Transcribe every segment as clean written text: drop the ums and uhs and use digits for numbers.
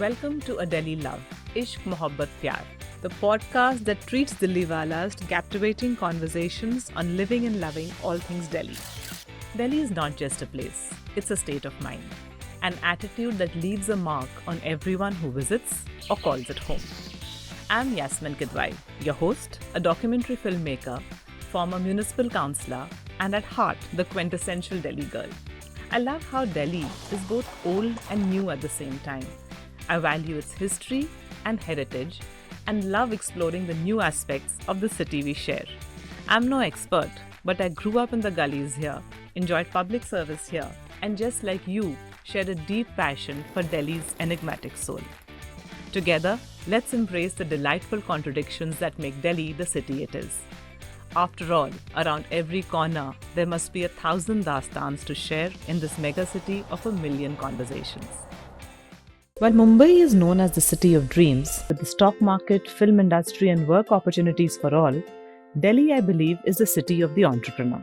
Welcome to A Delhi Love, Ishq Mohabbat Pyar, the podcast that treats Delhiwalas to captivating conversations on living and loving all things Delhi. Delhi is not just a place, it's a state of mind, an attitude that leaves a mark on everyone who visits or calls it home. I'm Yasmin, your host, a documentary filmmaker, former municipal councillor, and at heart, the quintessential Delhi girl. I love how Delhi is both old and new at the same time. I value its history and heritage and love exploring the new aspects of the city we share. I'm no expert, but I grew up in the gullies here, enjoyed public service here, and just like you, shared a deep passion for Delhi's enigmatic soul. Together, let's embrace the delightful contradictions that make Delhi the city it is. After all, around every corner, there must be 1,000 dastans to share in this megacity of a million conversations. While Mumbai is known as the city of dreams, with the stock market, film industry and work opportunities for all, Delhi, I believe, is the city of the entrepreneur.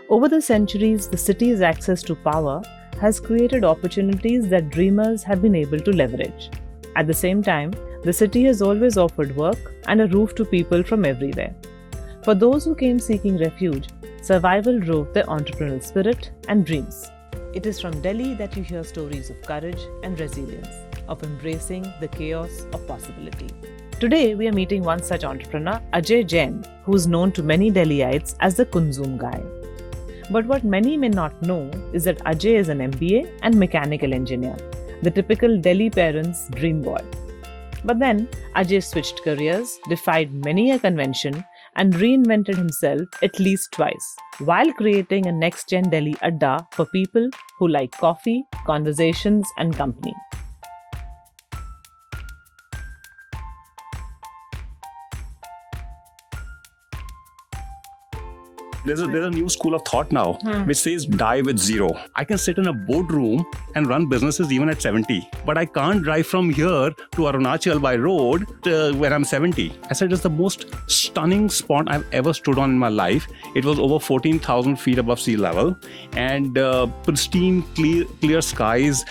Over the centuries, the city's access to power has created opportunities that dreamers have been able to leverage. At the same time, the city has always offered work and a roof to people from everywhere. For those who came seeking refuge, survival drove their entrepreneurial spirit and dreams. It is from Delhi that you hear stories of courage and resilience, of embracing the chaos of possibility. Today, we are meeting one such entrepreneur, Ajay Jain, who is known to many Delhiites as the KUNZUM guy. But what many may not know is that Ajay is an MBA and mechanical engineer, the typical Delhi parent's dream boy. But then, Ajay switched careers, defied many a convention, and reinvented himself at least twice, while creating a next-gen Delhi adda for people who like coffee, conversations, and company. There's a new school of thought now which says die with zero. I can sit in a boardroom and run businesses even at 70, but I can't drive from here to Arunachal by road when I'm 70. I said it's the most stunning spot I've ever stood on in my life. It was over 14,000 feet above sea level and pristine, clear skies,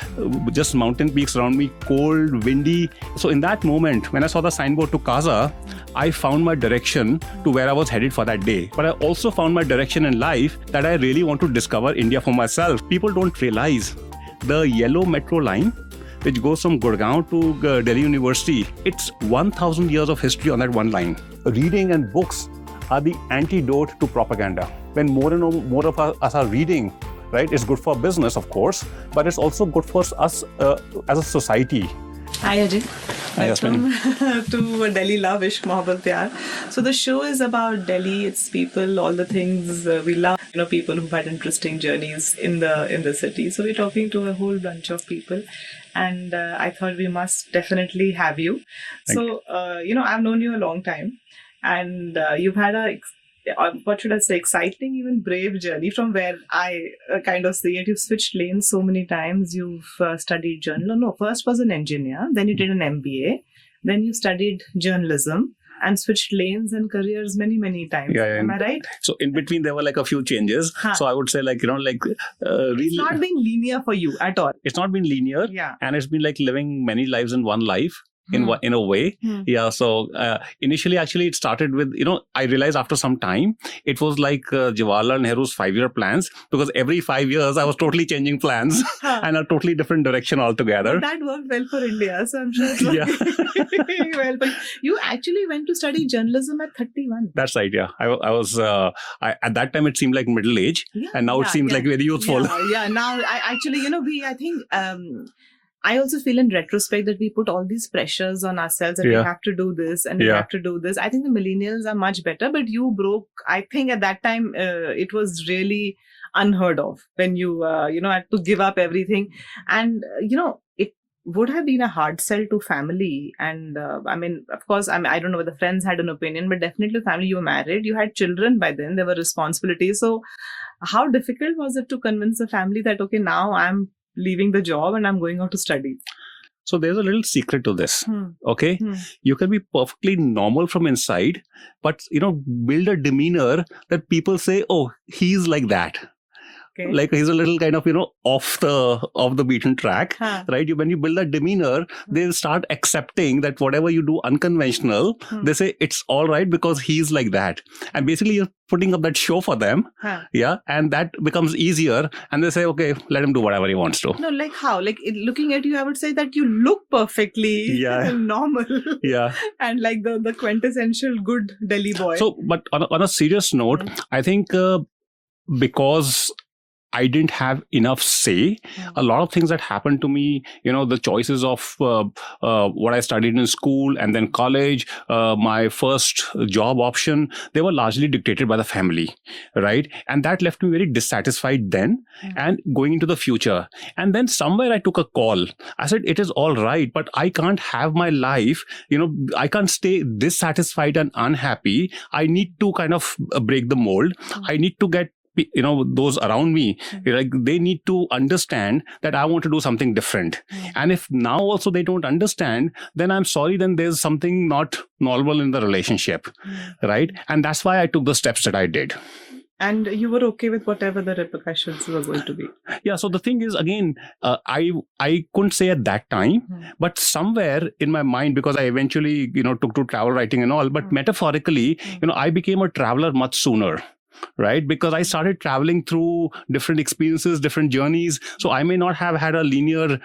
just mountain peaks around me, cold, windy. So in that moment, when I saw the signboard to Kaza, I found my direction to where I was headed for that day. But I also found my direction in life that I really want to discover India for myself. People don't realize the yellow metro line, which goes from Gurgaon to Delhi University, it's 1,000 years of history on that one line. Reading and books are the antidote to propaganda. When more and more of us are reading, right, it's good for business, of course, but it's also good for us as a society. Hi Ajay. Hi Yasmin. To Delhi Love, Ishq Mohabbat Pyar. So the show is about Delhi, its people, all the things we love. People who've had interesting journeys in the city. So we're talking to a whole bunch of people, and I thought we must definitely have you. I've known you a long time, and you've had exciting, even brave journey from where I kind of see it. You've switched lanes so many times. You've studied first was an engineer, then you did an MBA, then you studied journalism and switched lanes and careers many times. Yeah, Am I right? So in between there were like a few changes. So I would say it's not been linear for you at all. It's not been linear. Yeah. And it's been like living many lives in one life. In a way. Yeah. So initially, actually, it started with, I realized after some time, it was like Jawaharlal Nehru's 5-year plans, because every 5 years I was totally changing plans and a totally different direction altogether. That worked well for India. So I'm sure it's working well. But you actually went to study journalism at 31. That's right. Yeah. I was, at that time, it seemed like middle age. Yeah, and now it seems like very youthful. Yeah. Now, I also feel in retrospect that we put all these pressures on ourselves that we have to do this and we have to do this. I think the millennials are much better, but you broke, I think at that time, it was really unheard of when you, had to give up everything. And, it would have been a hard sell to family. And of course, I don't know whether friends had an opinion, but definitely family, you were married, you had children by then, there were responsibilities. So how difficult was it to convince the family that, okay, now I'm leaving the job and I'm going out to study? So there's a little secret to this. Okay. You can be perfectly normal from inside, but, build a demeanor that people say, oh, he's like that. Okay. Like he's a little kind of, off the beaten track, right? When you build that demeanor, they start accepting that whatever you do unconventional, they say it's all right because he's like that. And basically you're putting up that show for them. Yeah. And that becomes easier. And they say, okay, let him do whatever he wants to. No, like how? Like looking at you, I would say that you look perfectly normal. Yeah. And like the quintessential good Delhi boy. So, but on a serious note, I think because I didn't have enough say. A lot of things that happened to me, the choices of what I studied in school and then college, my first job option, they were largely dictated by the family, right? And that left me very dissatisfied then and going into the future. And then somewhere I took a call. I said, it is all right, but I can't have my life, I can't stay dissatisfied and unhappy. I need to kind of break the mold. I need to get those around me, like they need to understand that I want to do something different. And if now also they don't understand, then I'm sorry, then there's something not normal in the relationship, right? And that's why I took the steps that I did. And you were okay with whatever the repercussions were going to be. Yeah. So the thing is, again, I couldn't say at that time, but somewhere in my mind, because I eventually, took to travel writing and all, but metaphorically, I became a traveler much sooner. Right? Because I started traveling through different experiences, different journeys. So I may not have had a linear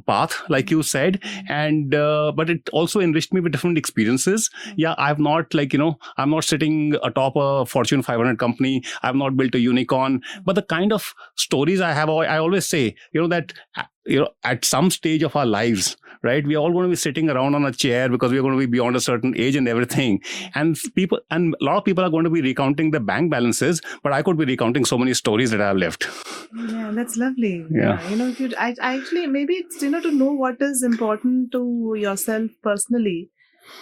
path, like you said, and but it also enriched me with different experiences. Yeah, I've not I'm not sitting atop a Fortune 500 company. I've not built a unicorn, but the kind of stories I have, I always say, that at some stage of our lives, right, we're all going to be sitting around on a chair because we're going to be beyond a certain age and everything. And a lot of people are going to be recounting the bank balances, but I could be recounting so many stories that I've lived. Yeah, that's lovely. Yeah. I actually, maybe it's, to know what is important to yourself personally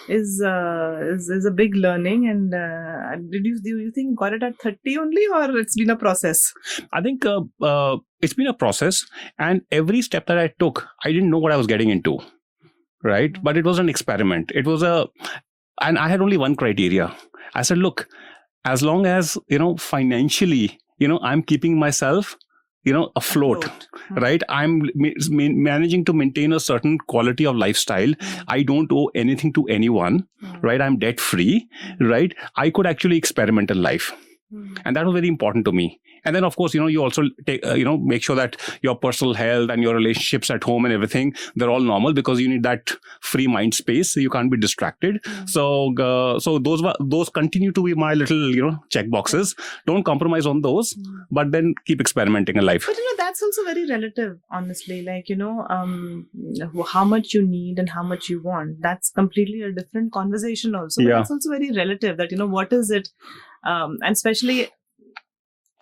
is a big learning. And do you think you got it at 30 only, or it's been a process? I think it's been a process, and every step that I took, I didn't know what I was getting into, right? But it was an experiment. And I had only one criteria. I said, look, as long as, financially, I'm keeping myself afloat, right? I'm managing to maintain a certain quality of lifestyle. I don't owe anything to anyone, right? I'm debt free, right? I could actually experiment in life. And that was very important to me. And then, of course, you also take, make sure that your personal health and your relationships at home and everything, they're all normal, because you need that free mind space. So you can't be distracted. So those continue to be my little, check boxes. Don't compromise on those, but then keep experimenting in life. But, that's also very relative, honestly. Like, how much you need and how much you want. That's completely a different conversation also. But that's also very relative that, what is it? And especially,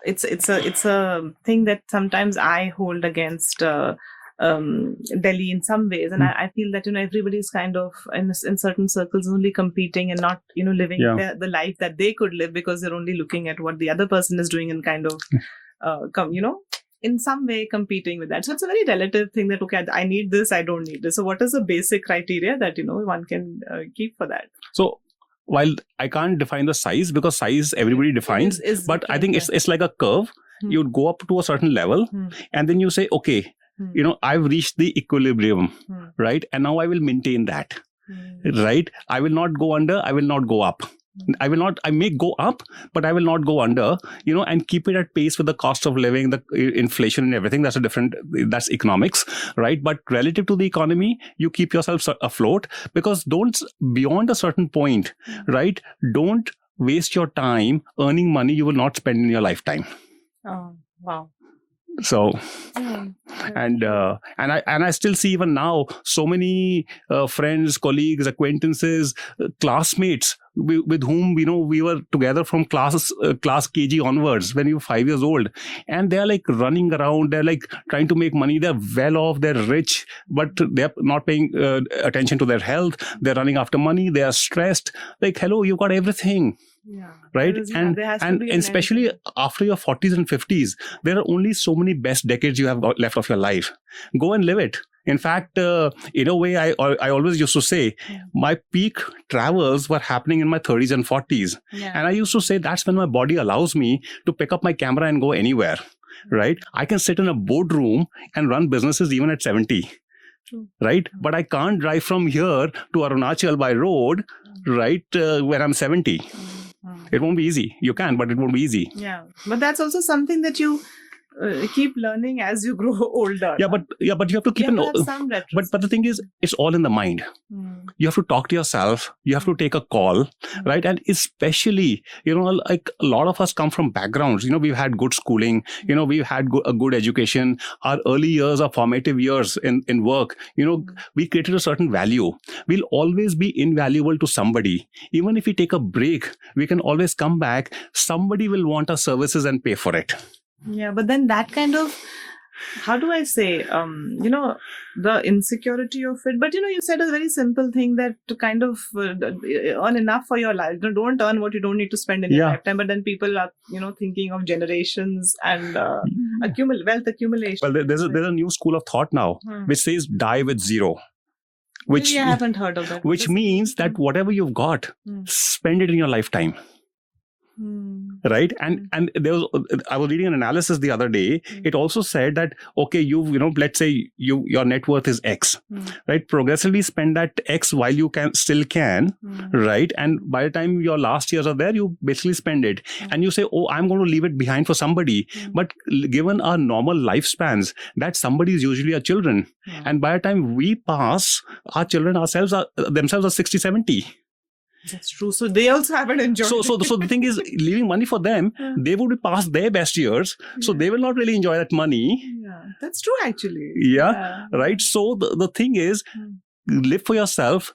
it's a thing that sometimes I hold against Delhi in some ways, and I feel that everybody's kind of in certain circles only competing and not living the life that they could live, because they're only looking at what the other person is doing and kind of in some way competing with that. So it's a very relative thing that, okay, I need this, I don't need this. So what is the basic criteria that one can keep for that? So while I can't define the size, because size everybody defines, but I think it's like a curve. You'd go up to a certain level and then you say, okay, I've reached the equilibrium, right? And now I will maintain that, right? I will not go under, I will not go up. I may go up, but I will not go under, and keep it at pace with the cost of living, the inflation and everything. That's economics, right? But relative to the economy, you keep yourself afloat, because beyond a certain point, right? Don't waste your time earning money you will not spend in your lifetime. Oh, wow. So, and I still see even now so many friends, colleagues, acquaintances, classmates with whom we were together from class KG onwards when we were 5 years old, and they're like running around, they're like trying to make money, they're well off, they're rich, but they're not paying attention to their health. They're running after money, they are stressed. Like, hello, you've got everything. Yeah. Right. And especially after your 40s and 50s, there are only so many best decades you have got left of your life. Go and live it. In fact, in a way, I always used to say my peak travels were happening in my 30s and 40s. And I used to say that's when my body allows me to pick up my camera and go anywhere. right? I can sit in a boardroom and run businesses even at 70. True. Right? But I can't drive from here to Arunachal by road, right, where I'm 70. It won't be easy. You can, but it won't be easy. Yeah. But that's also something that you keep learning as you grow older. Yeah, but you have to keep you have to have some retrospect. but the thing is, it's all in the mind. You have to talk to yourself. You have to take a call, right? And especially, like a lot of us come from backgrounds. We've had good schooling. We've had a good education. Our early years are formative years in work. We created a certain value. We'll always be invaluable to somebody. Even if we take a break, we can always come back. Somebody will want our services and pay for it. Yeah, but then that kind of, how do I say, the insecurity of it. But, you said a very simple thing that to kind of earn enough for your life. Don't earn what you don't need to spend in your lifetime. But then people are, thinking of generations and wealth accumulation. Well, there's a new school of thought now, which says die with zero. Which I haven't heard of that. Which means that whatever you've got, spend it in your lifetime. Right? And I was reading an analysis the other day. It also said that, okay, let's say your net worth is X, right? Progressively spend that X while you still can, right? And by the time your last years are there, you basically spend it. And you say, oh, I'm going to leave it behind for somebody. But given our normal lifespans, that somebody is usually our children. And by the time we pass, our children themselves are 60, 70. That's true. So they also haven't enjoyed it. So the thing is, leaving money for them, they would be past their best years. So they will not really enjoy that money. Yeah, that's true actually. Yeah. Right. So the thing is, live for yourself,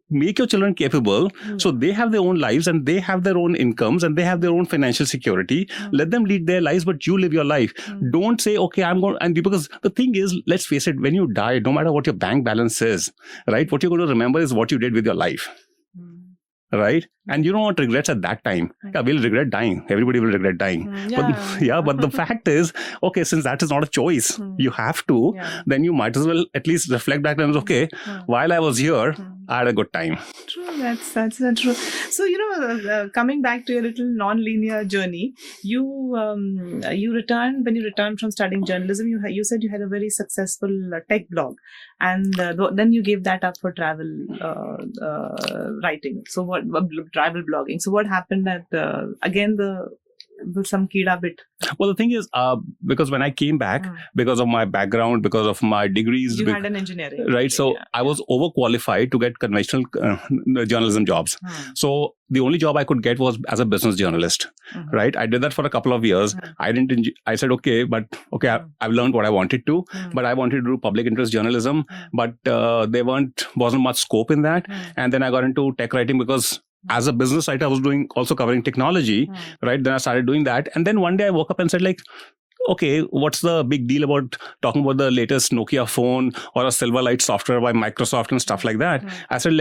make your children capable. So they have their own lives and they have their own incomes and they have their own financial security. Let them lead their lives, but you live your life. Don't say, okay, I'm going, and because the thing is, let's face it, when you die, no matter what your bank balance is, right, what you're going to remember is what you did with your life. Right? And you don't want regrets at that time. Yeah, we'll regret dying. Everybody will regret dying. But the fact is, okay, since that is not a choice, you have to, then you might as well at least reflect back and okay, while I was here, I had a good time. True, that's true. So, coming back to your little non-linear journey, when you returned from studying journalism, you said you had a very successful tech blog. And then you gave that up for travel writing. So travel blogging. So what happened at again the some Kida bit? Well, the thing is, because when I came back, because of my background, because of my degrees, you had an engineering, right? So I was overqualified to get conventional journalism jobs. So the only job I could get was as a business journalist, right? I did that for a couple of years. I said, I've learned what I wanted to, but I wanted to do public interest journalism, but there wasn't much scope in that. And then I got into tech writing because as a business writer, I was also covering technology, right? Then I started doing that. And then one day I woke up and said okay, what's the big deal about talking about the latest Nokia phone or a Silverlight software by Microsoft and stuff like that? I said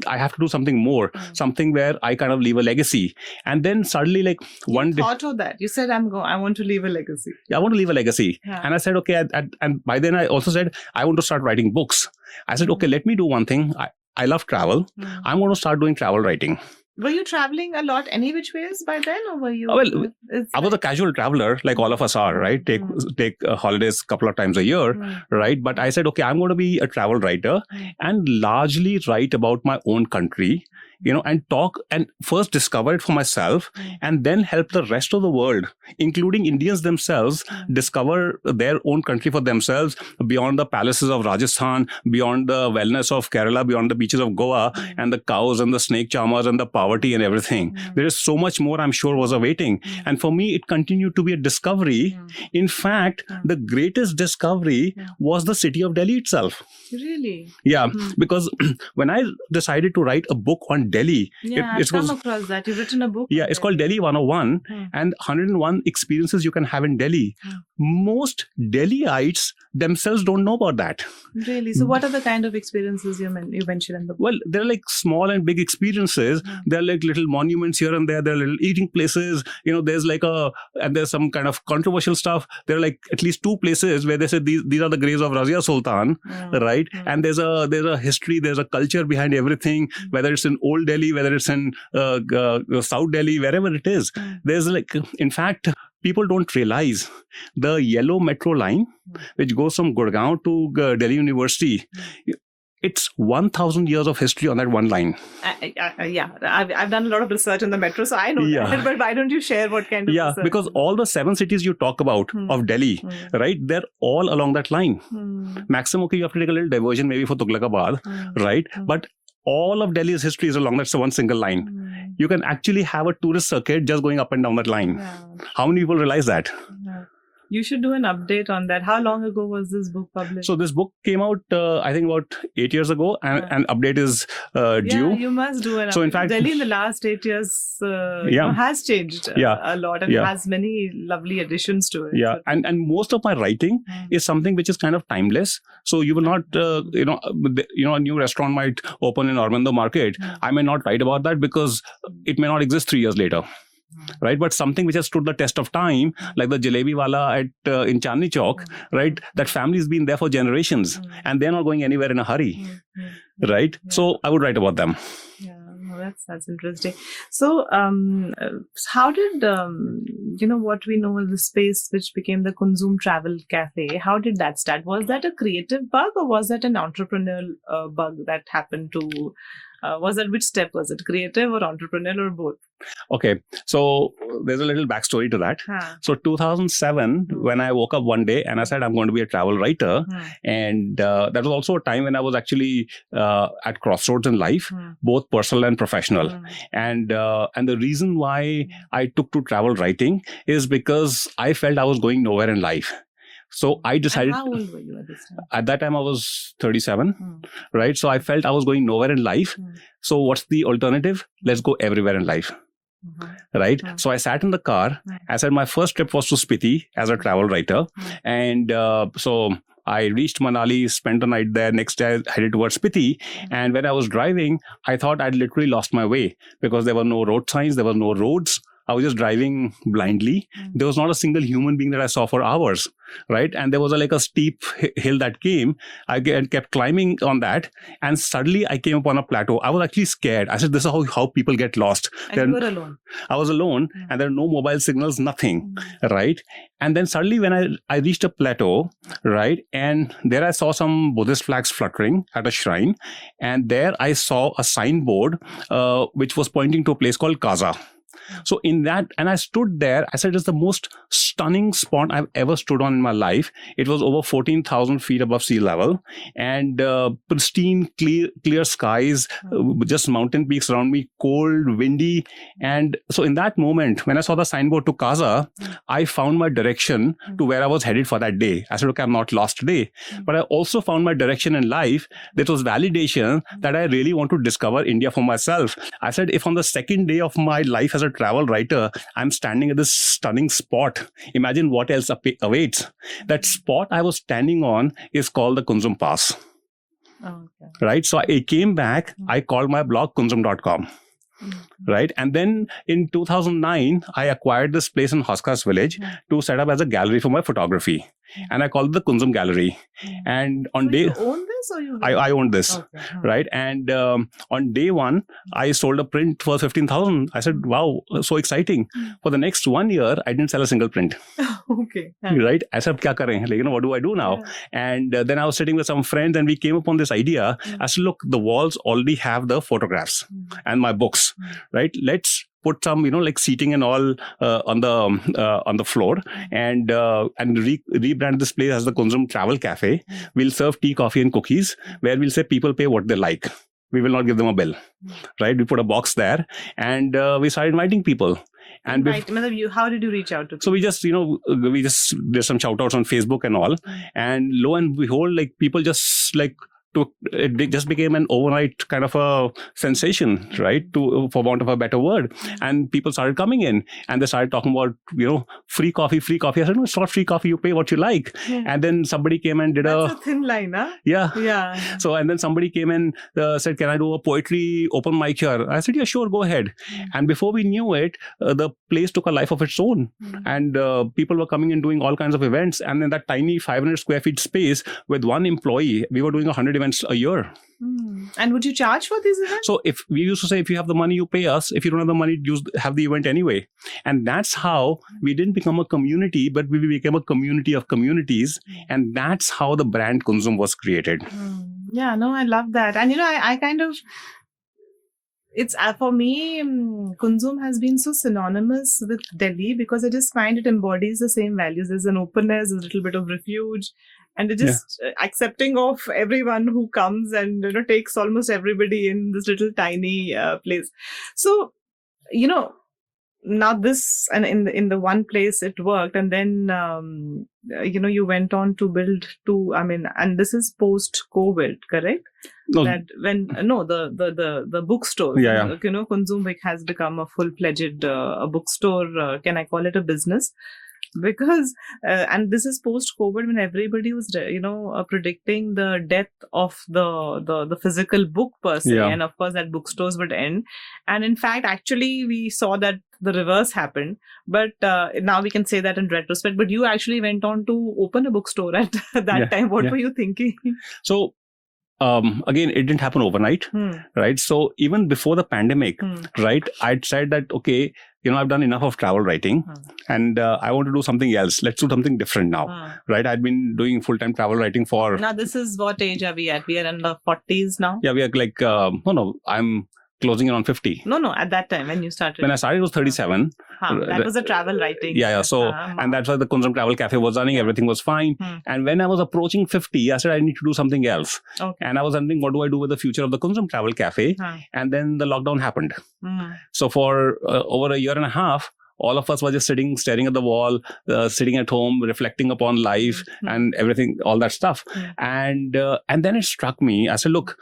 I have to do something more, something where I kind of leave a legacy. And then suddenly one day... You thought of that. You said, I want to leave a legacy. Yeah, I want to leave a legacy. Yeah. And I said, okay, and by then I also said, I want to start writing books. I said, okay, let me do one thing. I love travel. I'm going to start doing travel writing. Were you traveling a lot any which ways by then, or were you? I was a casual traveler, like all of us are, right? Take holidays a couple of times a year, right? But I said, okay, I'm going to be a travel writer and largely write about my own country, and talk and first discover it for myself and then help the rest of the world, including Indians themselves, discover their own country for themselves beyond the palaces of Rajasthan, beyond the wellness of Kerala, beyond the beaches of Goa and the cows and the snake charmers and the poverty and everything. There is so much more, I'm sure, was awaiting. And for me, it continued to be a discovery. In fact, the greatest discovery was the city of Delhi itself. Really? Yeah, because when I decided to write a book on Delhi. I've come across that. You've written a book. Yeah, it's called Delhi 101 and 101 experiences you can have in Delhi. Most Delhiites themselves don't know about that. Really? So what are the kind of experiences you mentioned in the book? Well, they're like small and big experiences. They're like little monuments here and there. They're little eating places. There's and there's some kind of controversial stuff. There are like at least 2 places where they said these are the graves of Razia Sultan, right? And there's a history, there's a culture behind everything, whether it's in Old Delhi, whether it's in South Delhi, wherever it is. There's in fact, people don't realize the yellow metro line, which goes from Gurgaon to Delhi University, it's 1,000 years of history on that one line. I've done a lot of research on the metro, so I know that. But why don't you share what kind of research? Because all the 7 cities you talk about of Delhi, right, they're all along that line. Maximum, okay, you have to take a little diversion maybe for Tughlakabad, right? But all of Delhi's history is along that one single line. You can actually have a tourist circuit just going up and down that line. How many people realize that? You should do an update on that. How long ago was this book published? So this book came out, I think, about 8 years ago, and an update is due. Yeah, you must do an update. So in fact, Delhi in the last 8 years has changed a lot and has many lovely additions to it. Yeah, and most of my writing is something which is kind of timeless. So you will not, a new restaurant might open in Ormondo Market. I may not write about that because it may not exist 3 years later. Right, but something which has stood the test of time, like the Jalebi Wala in Chandni Chowk, right? That family's been there for generations, and they're not going anywhere in a hurry, right? So I would write about them. Yeah, no, that's interesting. So, how did what we know as the space which became the KUNZUM Travel Cafe? How did that start? Was that a creative bug, or was that an entrepreneurial bug that happened to? Which step was it? Creative or entrepreneurial or both? Okay, so there's a little backstory to that. So 2007, when I woke up one day and I said I'm going to be a travel writer, and that was also a time when I was actually at crossroads in life, both personal and professional. And the reason why I took to travel writing is because I felt I was going nowhere in life. So I decided. And how old were you at this time? At that time, I was 37, right? So I felt I was going nowhere in life. So what's the alternative? Let's go everywhere in life, right? So I sat in the car. I said my first trip was to Spiti as a travel writer. And so I reached Manali, spent the night there. Next day, I headed towards Spiti. And when I was driving, I thought I'd literally lost my way because there were no road signs, there were no roads. I was just driving blindly. There was not a single human being that I saw for hours, right? And there was a steep hill that came. I kept climbing on that, and suddenly I came upon a plateau. I was actually scared. I said, this is how people get lost. And you were alone. I was alone, and there are no mobile signals, nothing, right? And then suddenly when I reached a plateau, right? And there I saw some Buddhist flags fluttering at a shrine. And there I saw a signboard which was pointing to a place called Kaza. So in that, and I stood there, I said, it's the most stunning spot I've ever stood on in my life. It was over 14,000 feet above sea level, and pristine, clear skies, just mountain peaks around me, cold, windy. And so in that moment, when I saw the signboard to Kaza, I found my direction to where I was headed for that day. I said, okay, I'm not lost today. But I also found my direction in life. That was validation that I really want to discover India for myself. I said, if on the second day of my life as a travel writer, I'm standing at this stunning spot, imagine what else awaits. That spot I was standing on is called the KUNZUM Pass. Right? So I came back, I called my blog KUNZUM.com. Right? And then in 2009, I acquired this place in Hoskas village to set up as a gallery for my photography. And I called it the KUNZUM Gallery. And on day... You own this or you... I owned this, right? And on day one, I sold a print for 15,000. I said, wow, so exciting. For the next 1 year, I didn't sell a single print. Right? I said, kya kare? Like, what do I do now? And then I was sitting with some friends and we came upon this idea. I said, look, the walls already have the photographs and my books, right? Let's put some, seating and all on the floor, and rebrand this place as the KUNZUM Travel Cafe. We'll serve tea, coffee, and cookies, where we'll say people pay what they like. We will not give them a bill, right? We put a box there, and we started inviting people. And how did you reach out to people? So we just did some shout outs on Facebook and all, and lo and behold, people just it just became an overnight kind of a sensation, right? For want of a better word. And people started coming in and they started talking about, free coffee. I said, no, it's not free coffee. You pay what you like. And then somebody came and did That's a thin line, huh? Yeah. So, and then somebody came and said, can I do a poetry open mic here? I said, yeah, sure, go ahead. And before we knew it, the place took a life of its own. And people were coming and doing all kinds of events. And in that tiny 500 square feet space with one employee, we were doing 100 events events a year. And would you charge for these events? So if we used to say, if you have the money, you pay us. If you don't have the money, have the event anyway. And that's how we didn't become a community, but we became a community of communities. And that's how the brand KUNZUM was created. Yeah, no, I love that. And I kind of, it's for me, KUNZUM has been so synonymous with Delhi because I just find it embodies the same values. There's an openness, there's a little bit of refuge, and it just accepting of everyone who comes and takes almost everybody in this little tiny place. So now this, and in the one place it worked, and then you went on to build two. I mean, and this is post COVID, correct? No. That when the bookstore, KUNZUM has become a full-fledged a bookstore. Can I call it a business? Because and this is post COVID, when everybody was predicting the death of the physical book per se, and of course that bookstores would end. And in fact, actually we saw that the reverse happened, but now we can say that in retrospect. But you actually went on to open a bookstore at that time. What were you thinking? So again, it didn't happen overnight, right? So even before the pandemic, right, I'd said that, okay, I've done enough of travel writing and I want to do something else. Let's do something different now, right? I'd been doing full-time travel writing for... Now, this is what age are we at? We are in the 40s now? Yeah, we are like, I'm closing around 50. No, at that time when you started. When I started, it was 37. That was a travel writing. Yeah. So, and that's why the KUNZUM Travel Cafe was running. Everything was fine. And when I was approaching 50, I said, I need to do something else. Okay. And I was wondering, what do I do with the future of the KUNZUM Travel Cafe? And then the lockdown happened. So for over a year and a half, all of us were just staring at the wall, sitting at home, reflecting upon life and everything, all that stuff. And then it struck me. I said, look,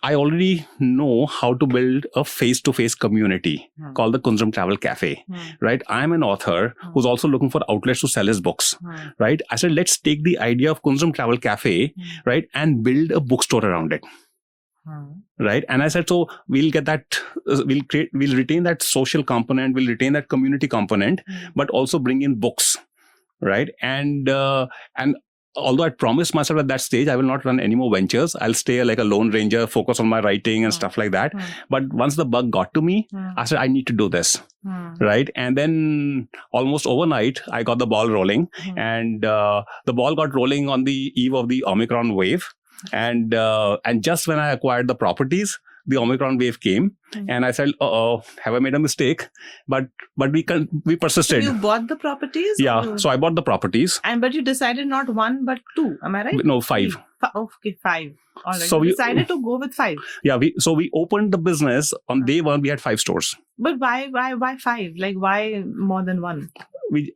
I already know how to build a face-to-face community called the KUNZUM Travel Cafe, right? I'm an author who's also looking for outlets to sell his books, right? I said, let's take the idea of KUNZUM Travel Cafe, right, and build a bookstore around it, right? And I said, so we'll get that, we'll retain that social component, we'll retain that community component, but also bring in books, right? And although I promised myself at that stage, I will not run any more ventures. I'll stay like a lone ranger, focus on my writing and stuff like that. But once the bug got to me, I said, I need to do this. Right. And then almost overnight, I got the ball rolling. And the ball got rolling on the eve of the Omicron wave. And just when I acquired the properties, the Omicron wave came, and I said, have I made a mistake? But we persisted. So you bought the properties? Yeah. So I bought the properties. But you decided not one, but two. Am I right? No, 5. Okay, 5. All right. So we decided to go with 5. Yeah. So we opened the business on day 1. We had 5 stores. But why 5? Like, why more than one?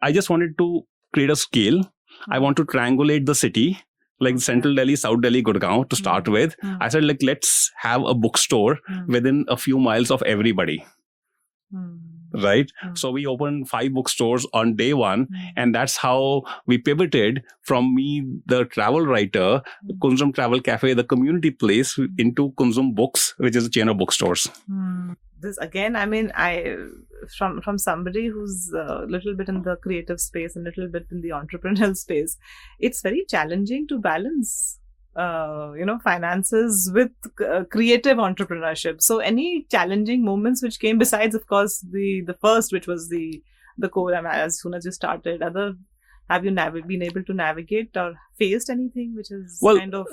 I just wanted to create a scale. I want to triangulate the city. Like Central Delhi, South Delhi, Gurgaon to start with. I said, like, let's have a bookstore within a few miles of everybody. Right? So we opened 5 bookstores on day 1. And that's how we pivoted from me, the travel writer, KUNZUM Travel Cafe, the community place, into KUNZUM Books, which is a chain of bookstores. This again, I mean, from somebody who's a little bit in the creative space and a little bit in the entrepreneurial space, it's very challenging to balance, finances with creative entrepreneurship. So any challenging moments which came besides, of course, the first, which was the core, as soon as you started, have you been able to navigate or faced anything which has kind of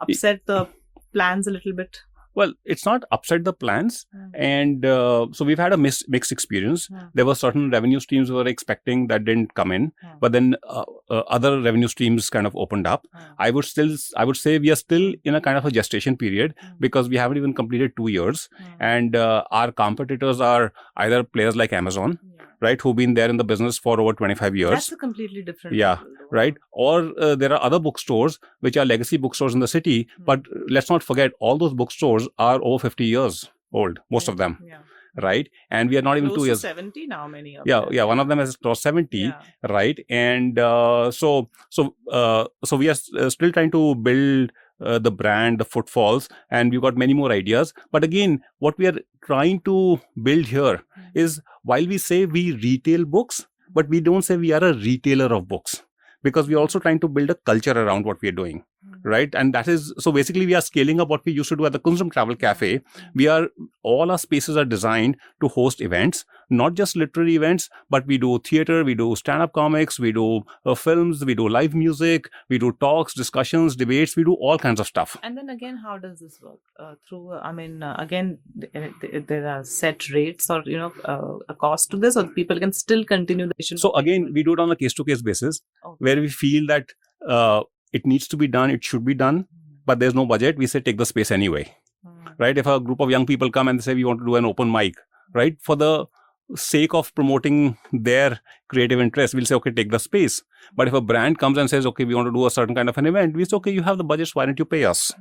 upset the plans a little bit? Well, it's not upset the plans. And so we've had a mixed experience. There were certain revenue streams we were expecting that didn't come in. But then other revenue streams kind of opened up. I would say we are still in a kind of a gestation period because we haven't even completed 2 years. And our competitors are either players like Amazon, right, who've been there in the business for over 25 years. That's a completely different level, right? Or there are other bookstores which are legacy bookstores in the city. But let's not forget, all those bookstores are over 50 years old, most of them. Right? And we are not even 2 years. 70 now, many of them. Yeah, one of them has crossed 70, right? And so we are still trying to build the brand, the footfalls, and we've got many more ideas. But again, what we are trying to build here is, while we say we retail books, but we don't say we are a retailer of books, because we're also trying to build a culture around what we are doing. right? And that is, so basically we are scaling up what we used to do at the KUNZUM Travel Cafe. All our spaces are designed to host events, not just literary events, but we do theater, we do stand-up comics, we do films, we do live music, we do talks, discussions, debates, we do all kinds of stuff. And then again, how does this work? Again, there are set rates or, a cost to this, or people can still continue the mission? So again, we do it on a case-to-case basis, where we feel that it needs to be done, it should be done, but there's no budget. We say take the space anyway, right? If a group of young people come and say we want to do an open mic, right? For the sake of promoting their creative interest, we'll say, okay, take the space. But if a brand comes and says, okay, we want to do a certain kind of an event, we say, okay, you have the budget, why don't you pay us,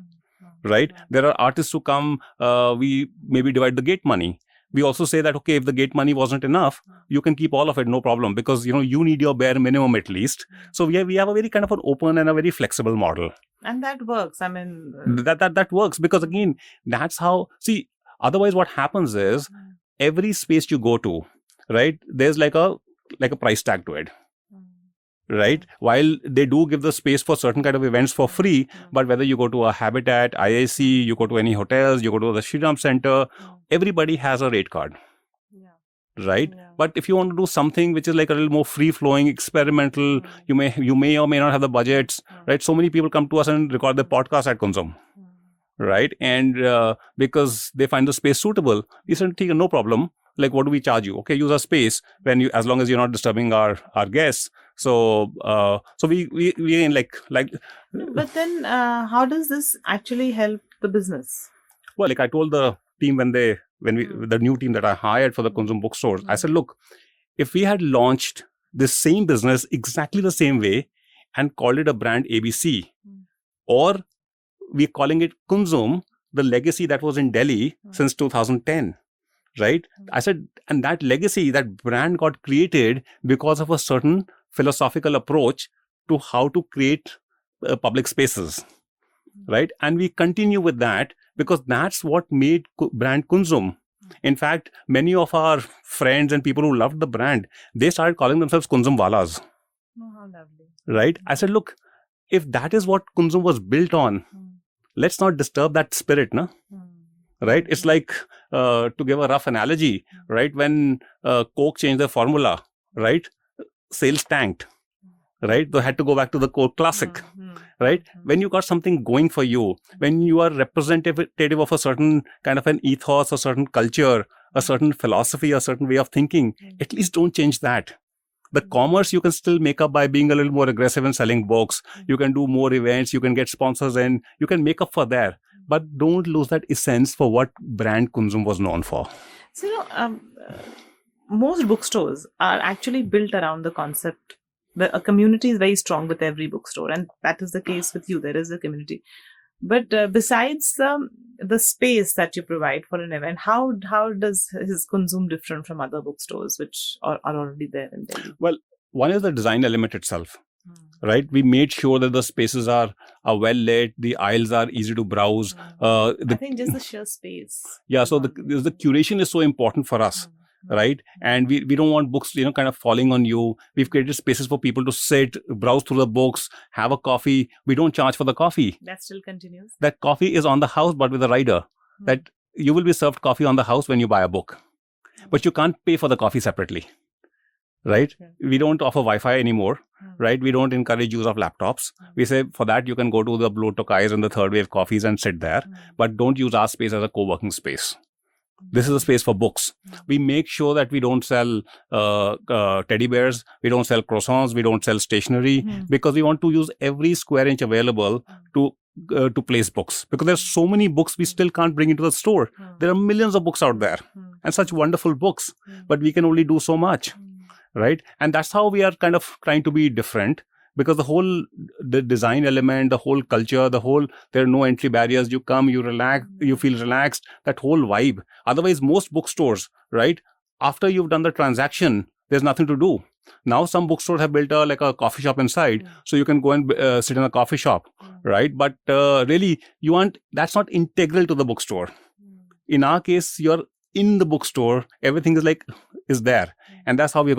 right? There are artists who come, we maybe divide the gate money. We also say that, okay, if the gate money wasn't enough, you can keep all of it, no problem, because, you need your bare minimum at least. So we have a very kind of an open and a very flexible model. And that works. That works, because again, that's how, see, otherwise what happens is every space you go to, right, there's like a price tag to it. Right? While they do give the space for certain kind of events for free, but whether you go to a Habitat, IIC, you go to any hotels, you go to the Shriram Center, everybody has a rate card. Right? But if you want to do something which is like a little more free-flowing, experimental, you may or may not have the budgets, right? So many people come to us and record their podcast at KUNZUM. Right? And because they find the space suitable, we said, no problem. Like, what do we charge you? Okay, use our space as long as you're not disturbing our guests. So we like. But then, how does this actually help the business? Well, like I told the team the new team that I hired for the KUNZUM bookstores, I said, look, if we had launched this same business exactly the same way and called it a brand ABC, or we're calling it KUNZUM, the legacy that was in Delhi since 2010. Right? I said, and that legacy, that brand got created because of a certain philosophical approach to how to create public spaces. Right? And we continue with that because that's what made brand KUNZUM. In fact, many of our friends and people who loved the brand, they started calling themselves KUNZUM Walas. Oh, how lovely. Right? I said, look, if that is what KUNZUM was built on, let's not disturb that spirit, no? Right? It's like, to give a rough analogy, right? When Coke changed their formula, right? Sales tanked, right? They had to go back to the Coke Classic, right? When you got something going for you, when you are representative of a certain kind of an ethos, a certain culture, a certain philosophy, a certain way of thinking, at least don't change that. The commerce you can still make up by being a little more aggressive in selling books. You can do more events. You can get sponsors in. You can make up for there. But don't lose that essence for what brand KUNZUM was known for. So, most bookstores are actually built around the concept. A community is very strong with every bookstore, and that is the case with you. There is a community. But besides the space that you provide for an event, how does his KUNZUM different from other bookstores which are already there in Delhi? Well, one is the design element itself. Right, we made sure that the spaces are well lit, the aisles are easy to browse. I think just the sheer space. Yeah, so the curation is so important for us, right? And we don't want books, kind of falling on you. We've created spaces for people to sit, browse through the books, have a coffee. We don't charge for the coffee. That still continues. That coffee is on the house, but with a rider. That you will be served coffee on the house when you buy a book, but you can't pay for the coffee separately. Right? We don't offer Wi-Fi anymore, right? We don't encourage use of laptops. We say for that, you can go to the Blue Tokais and the Third Wave Coffees and sit there, but don't use our space as a co-working space. This is a space for books. We make sure that we don't sell teddy bears, we don't sell croissants, we don't sell stationery, because we want to use every square inch available to place books. Because there's so many books we still can't bring into the store. There are millions of books out there and such wonderful books, but we can only do so much. Right? And that's how we are kind of trying to be different, because the design element, the whole culture, there are no entry barriers. You come, you relax, you feel relaxed, that whole vibe. Otherwise, most bookstores, right? After you've done the transaction, there's nothing to do. Now, some bookstores have built like a coffee shop inside, so you can go and sit in a coffee shop, right? But really, that's not integral to the bookstore. In our case, you're in the bookstore, everything is there, and that's how we're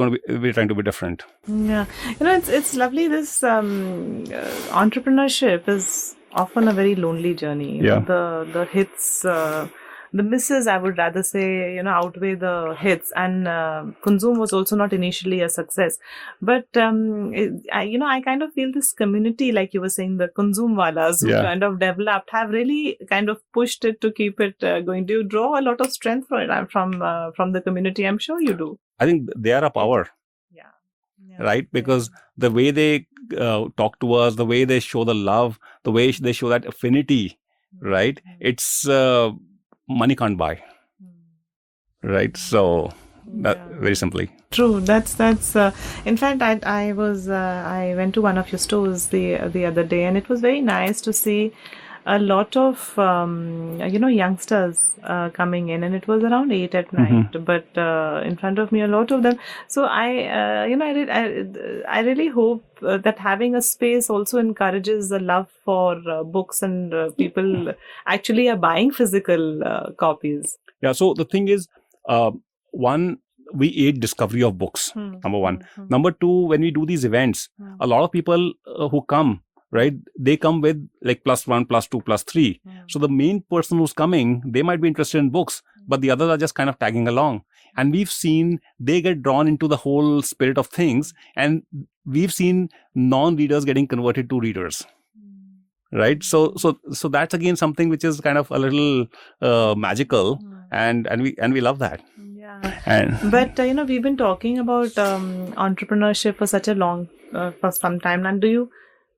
trying to be different. Yeah, it's lovely. This entrepreneurship is often a very lonely journey. You Yeah. know, the hits, the misses, I would rather say, outweigh the hits. And Kunzum was also not initially a success, but I kind of feel this community, like you were saying, the Kunzum walas who Yeah. kind of developed, have really kind of pushed it to keep it going. Do you draw a lot of strength from the community? I'm sure you do. I think they are a power. Yeah. Right? Because the way they talk to us, the way they show the love, the way they show that affinity, right? It's money can't buy, right? So that very simply. True. That's. In fact, I went to one of your stores the other day, and it was very nice to see a lot of youngsters coming in, and it was around 8 at night. But in front of me, a lot of them. So I really hope that having a space also encourages the love for books, and people actually are buying physical copies. Yeah. So the thing is, one, we aid discovery of books. Number one. Number two, when we do these events, a lot of people who come, right, they come with like +1, +2, +3. So the main person who's coming, they might be interested in books, but the others are just kind of tagging along. And we've seen they get drawn into the whole spirit of things, and we've seen non-readers getting converted to readers. Right. So that's again something which is kind of a little magical, and we love that. But we've been talking about entrepreneurship for such a long for some time. And do you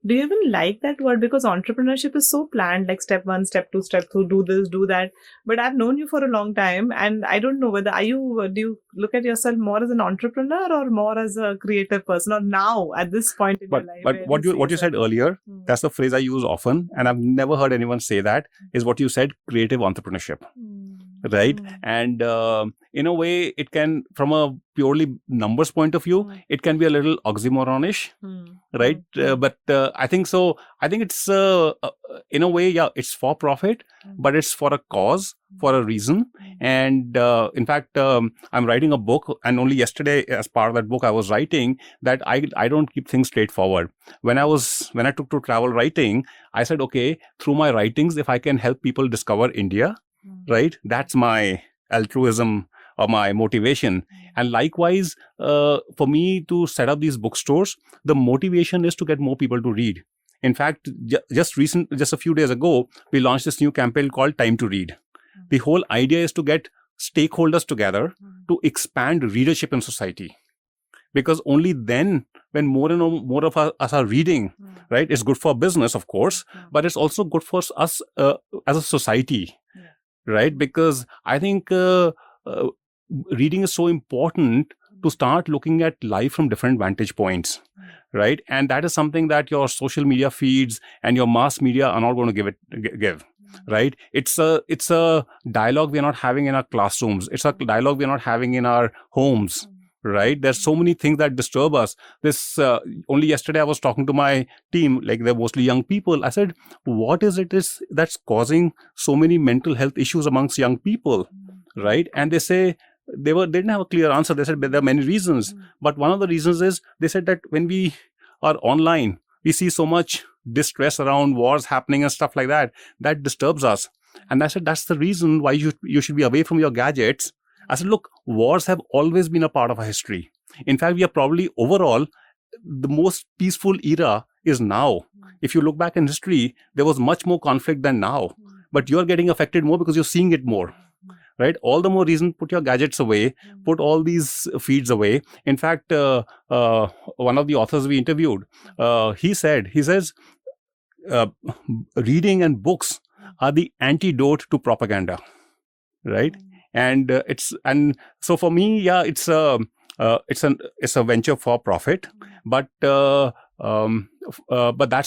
even like that word? Because entrepreneurship is so planned, like step 1, step 2, step 3, do this, do that. But I've known you for a long time, and I don't know whether do you look at yourself more as an entrepreneur or more as a creative person, or now at this point in your life? But what you said earlier, that's the phrase I use often, and I've never heard anyone say that, is what you said, creative entrepreneurship. Right. And in a way, it can, from a purely numbers point of view, it can be a little oxymoronish. Right. But I think so. I think it's in a way, yeah, it's for profit, but it's for a cause, for a reason. And in fact, I'm writing a book, and only yesterday, as part of that book, I was writing that I don't keep things straightforward. When I took to travel writing, I said, okay, through my writings, if I can help people discover India, right, that's my altruism or my motivation. And likewise, for me to set up these bookstores, the motivation is to get more people to read. In fact, just a few days ago, we launched this new campaign called Time to Read. The whole idea is to get stakeholders together to expand readership in society. Because only then, when more and more of us are reading, right, it's good for business, of course, but it's also good for us as a society, right? Because I think reading is so important to start looking at life from different vantage points, right? And that is something that your social media feeds and your mass media are not going to give. Right? It's a dialogue we're not having in our classrooms. It's a dialogue we're not having in our homes. Right? There's so many things that disturb us. This only yesterday I was talking to my team, like they're mostly young people. I said, what is it that's causing so many mental health issues amongst young people? Right? And they say they didn't have a clear answer. They said there are many reasons, but one of the reasons is they said that when we are online, we see so much distress around wars happening and stuff like that. That disturbs us. And I said that's the reason why you should be away from your gadgets. I said, look, wars have always been a part of our history. In fact, we are probably overall the most peaceful era is now. If you look back in history, there was much more conflict than now. But you're getting affected more because you're seeing it more. Right? All the more reason, put your gadgets away, put all these feeds away. In fact, one of the authors we interviewed, he says, reading and books are the antidote to propaganda. Right? And so for me, yeah, it's a venture for profit, but that's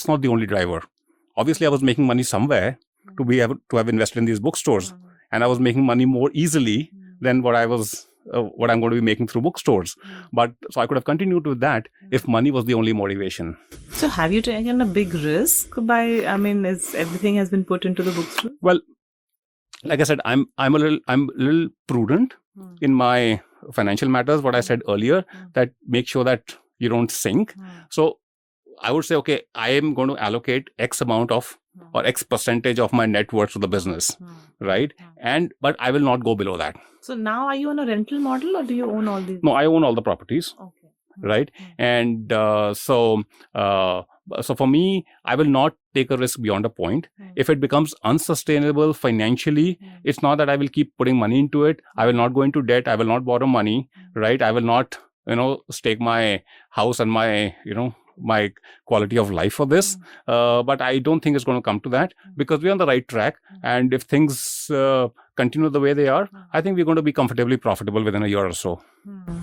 not the only driver. Obviously, I was making money somewhere to be able to have invested in these bookstores, and I was making money more easily than what I'm going to be making through bookstores. But so I could have continued with that if money was the only motivation. So have you taken a big risk is everything has been put into the bookstore? Well, like I said, I'm a little prudent in my financial matters. What I said earlier, that make sure that you don't sink. So I would say, okay, I am going to allocate X amount of or X percentage of my net worth to the business, right? But I will not go below that. So now are you on a rental model or do you own all these? No, I own all the properties. Okay. Right. And so for me, I will not take a risk beyond a point. If it becomes unsustainable financially, it's not that I will keep putting money into it. I will not go into debt. I will not borrow money. Right. I will not, stake my house and my, my quality of life for this. But I don't think it's going to come to that because we're on the right track. And if things continue the way they are, I think we're going to be comfortably profitable within a year or so.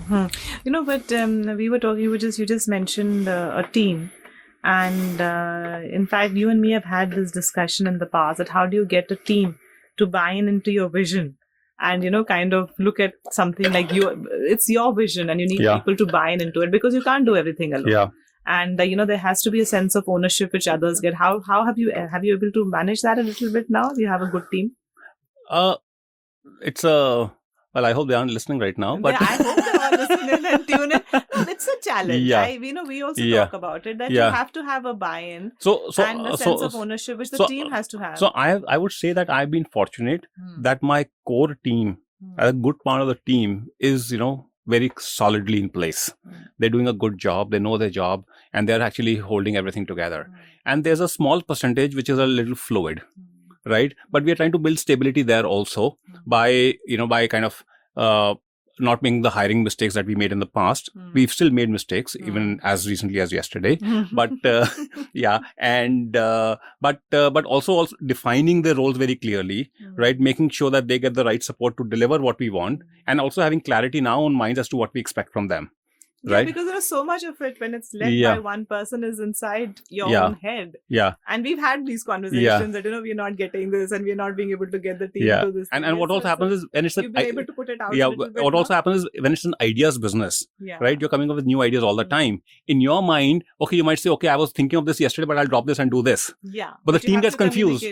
But we were talking, you just mentioned a team. And in fact, you and me have had this discussion in the past that how do you get a team to buy into your vision? And, kind of look at something like it's your vision and you need people to buy into it because you can't do everything alone. Yeah. And, there has to be a sense of ownership which others get. How have you able to manage that a little bit now? You have a good team? Well, I hope they aren't listening right now. But I hope they're all listening and tune in. No, it's a challenge. Yeah. We also talk about it, that you have to have a buy-in and a sense of ownership which the team has to have. So I would say that I've been fortunate that my core team, a good part of the team is, very solidly in place. They're doing a good job. They know their job and they're actually holding everything together. And there's a small percentage which is a little fluid. Right. But we are trying to build stability there also by kind of not making the hiring mistakes that we made in the past. We've still made mistakes, even as recently as yesterday. But but also defining their roles very clearly, right? Making sure that they get the right support to deliver what we want, and also having clarity now on minds as to what we expect from them. Right? Because there is so much of it when it's led by one person is inside your own head. Yeah. And we've had these conversations that, we're not getting this and we're not being able to get the team to this. And what also happens is when it's you've been able to put it out. What also happens is when it's an ideas business, right? You're coming up with new ideas all the time. In your mind, okay, you might say, okay, I was thinking of this yesterday, but I'll drop this and do this. Yeah. But the team gets confused.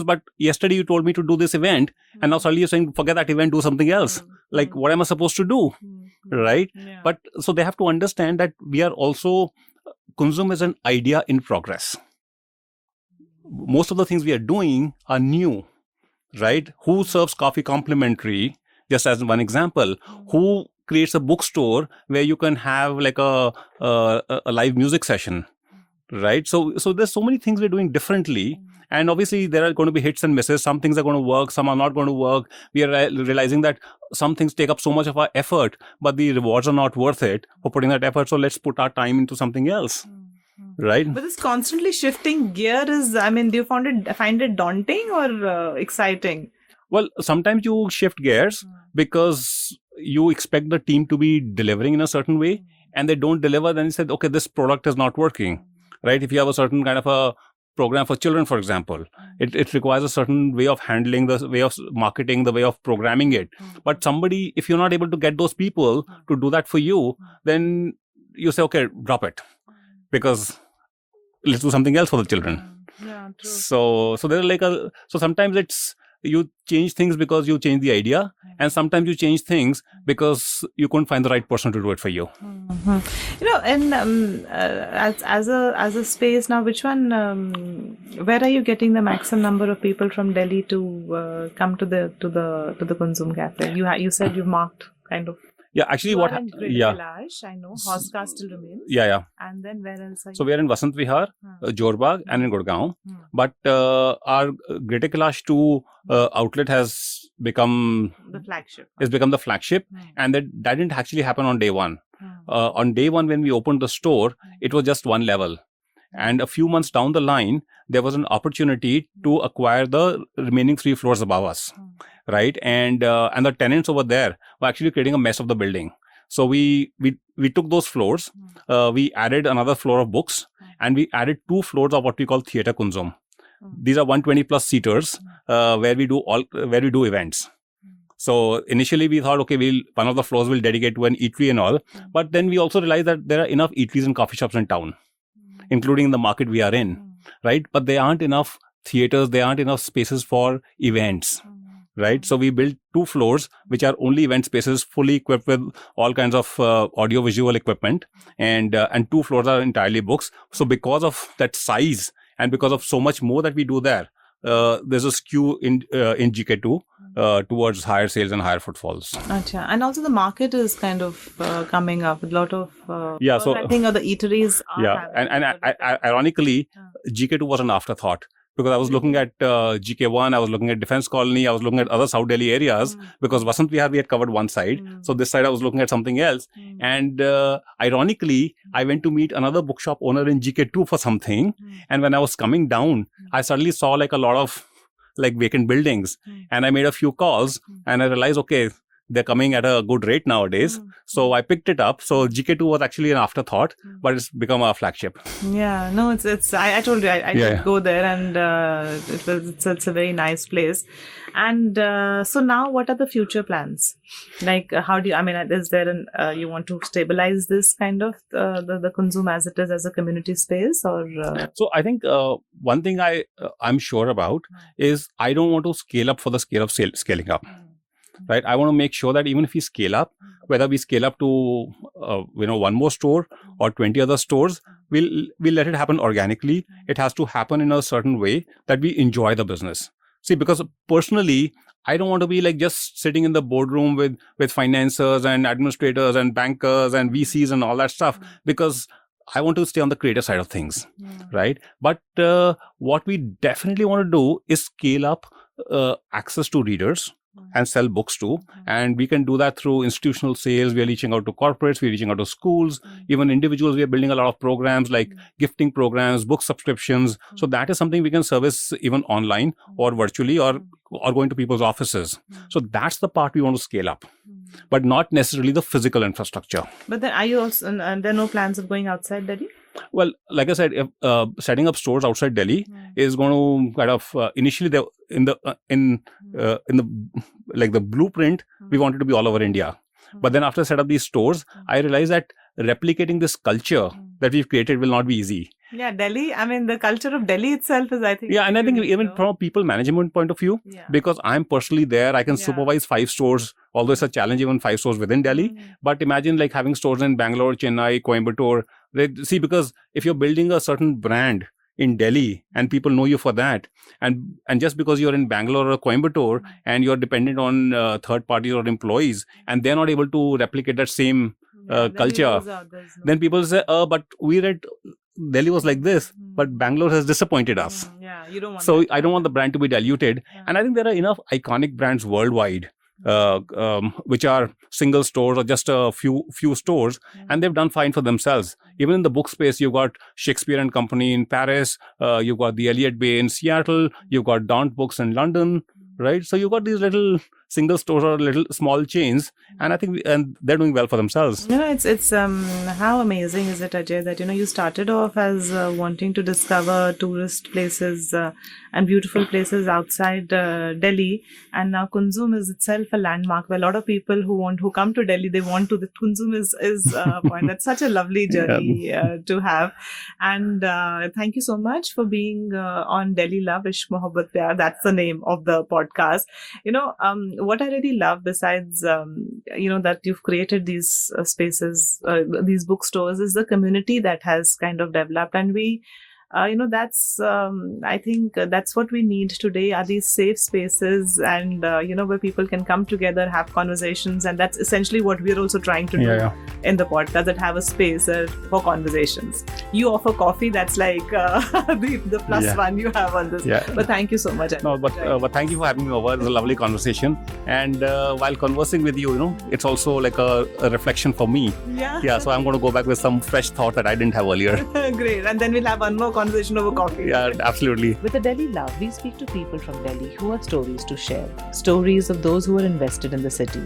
But yesterday you told me to do this event and now suddenly you're saying, forget that event, do something else. Like, what am I supposed to do? Right? Yeah. But so they have to understand that we are also, KUNZUM is an idea in progress. Most of the things we are doing are new, right? Who serves coffee complimentary, just as one example? Who creates a bookstore where you can have like a live music session, right? So there's so many things we're doing differently. And obviously, there are going to be hits and misses. Some things are going to work, some are not going to work. We are realizing that some things take up so much of our effort, but the rewards are not worth it for putting that effort. So let's put our time into something else, right? But this constantly shifting gear is, do you find it daunting or exciting? Well, sometimes you shift gears because you expect the team to be delivering in a certain way and they don't deliver. Then you said, okay, this product is not working, right? If you have a certain kind of a program for children, for example, it requires a certain way of handling, the way of marketing, the way of programming it. But if you're not able to get those people to do that for you, then you say, okay, drop it because let's do something else for the children. Yeah, true. So there's so sometimes it's, you change things because you change the idea, and sometimes you change things because you couldn't find the right person to do it for you. And as a space now, which one? Where are you getting the maximum number of people from Delhi to come to the KUNZUM Cafe? You said you marked kind of. Yeah, actually, what happened? I know. Hostka still remains. Yeah. And then where else? So we are in Vasant Vihar, Jorbagh, and in Gurgaon. But our Greater Kailash 2 outlet has become the flagship. It's become the flagship, and that didn't actually happen on day one. On day one, when we opened the store, it was just one level. And a few months down the line, there was an opportunity to acquire the remaining 3 floors above us. Right, and the tenants over there were actually creating a mess of the building. So we took those floors, we added another floor of books, and we added 2 floors of what we call Theatre KUNZUM. These are 120 plus seaters where we do events. So initially we thought, okay, one of the floors will dedicate to an eatery and all, but then we also realized that there are enough eateries and coffee shops in town, including in the market we are in, right? But there aren't enough theaters, there aren't enough spaces for events. right? So we built 2 floors, which are only event spaces, fully equipped with all kinds of audio visual equipment, and 2 floors are entirely books. So because of that size and because of so much more that we do there, there's a skew in GK2 towards higher sales and higher footfalls. Achha. And also the market is kind of coming up with a lot of so I think the eateries are ironically GK2 was an afterthought, because I was looking at GK1, I was looking at Defense Colony, I was looking at other South Delhi areas, because Vasant Vihar we had covered one side, so this side I was looking at something else, and ironically I went to meet another bookshop owner in GK2 for something, and when I was coming down, I suddenly saw like a lot of like vacant buildings, and I made a few calls, and I realized, okay, they're coming at a good rate nowadays. So I picked it up. So GK2 was actually an afterthought, but it's become our flagship. Yeah, no, it's. I told you I should go there, and it's a very nice place. And so now, what are the future plans? Like, how do you? I mean, is there you want to stabilize this kind of the KUNZUM as it is as a community space, or? So I think one thing I'm sure about is I don't want to scale up for the scale of scaling up. Right, I want to make sure that even if we scale up, whether we scale up to one more store or 20 other stores, we'll let it happen organically. It has to happen in a certain way that we enjoy the business. See, because personally, I don't want to be like just sitting in the boardroom with financiers and administrators and bankers and VCs and all that stuff, because I want to stay on the creative side of things, right? But what we definitely want to do is scale up access to readers and sell books too. And we can do that through institutional sales. We are reaching out to corporates, we're reaching out to schools, even individuals. We are building a lot of programs like gifting programs, book subscriptions. So that is something we can service even online or virtually or going to people's offices. So that's the part we want to scale up, but not necessarily the physical infrastructure. But then are you also, and there are no plans of going outside Delhi? Well, like I said, if, setting up stores outside Delhi is going to kind of initially in the like the blueprint, we wanted to be all over India. But then after set up these stores, I realized that replicating this culture that we've created will not be easy. Yeah, Delhi, I mean, the culture of Delhi itself is, I think... Yeah, and I think even from a people management point of view, because I'm personally there, I can supervise 5 stores, although it's a challenge even 5 stores within Delhi. But imagine like having stores in Bangalore, Chennai, Coimbatore. See, because if you're building a certain brand in Delhi and people know you for that, and just because you're in Bangalore or Coimbatore and you're dependent on third parties or employees, and they're not able to replicate that same culture, then people say, but we read Delhi was like this, but Bangalore has disappointed us. Yeah, you don't want so I don't want the brand to be diluted. And I think there are enough iconic brands worldwide which are single stores or just a few stores, and they've done fine for themselves. Even in the book space, you've got Shakespeare and Company in Paris, you've got the Eliot Bay in Seattle, you've got Daunt Books in London, right? So you've got these little single stores or little small chains, and I think and they're doing well for themselves. You know, it's how amazing is it, Ajay, that you started off as wanting to discover tourist places and beautiful places outside Delhi, and now KUNZUM is itself a landmark where a lot of people who come to Delhi, they want to. The KUNZUM is a point. That's such a lovely journey to have, and thank you so much for being on Delhi Love, Ishq Mohabbat Pyar. That's the name of the podcast. What I really love, besides that you've created these spaces, these bookstores, is the community that has kind of developed, and we that's I think that's what we need today, are these safe spaces, and where people can come together, have conversations, and that's essentially what we're also trying to do in the podcast, that have a space for conversations. You offer coffee, that's like the plus one you have on this. But thank you so much. No, but thank you for having me over. It was a lovely conversation, and while conversing with you, it's also like a reflection for me. So I'm going to go back with some fresh thought that I didn't have earlier. Great. And then we'll have one more conversation over coffee. Yeah, absolutely. With the Delhi Love, we speak to people from Delhi who have stories to share. Stories of those who are invested in the city.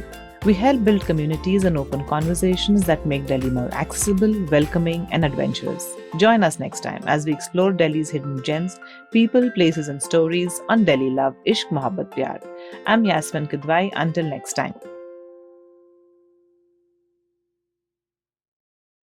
We help build communities and open conversations that make Delhi more accessible, welcoming, and adventurous. Join us next time as we explore Delhi's hidden gems, people, places, and stories on Delhi Love, Ishq Mohabbat Pyar. I'm Yasmin Kidwai. Until next time.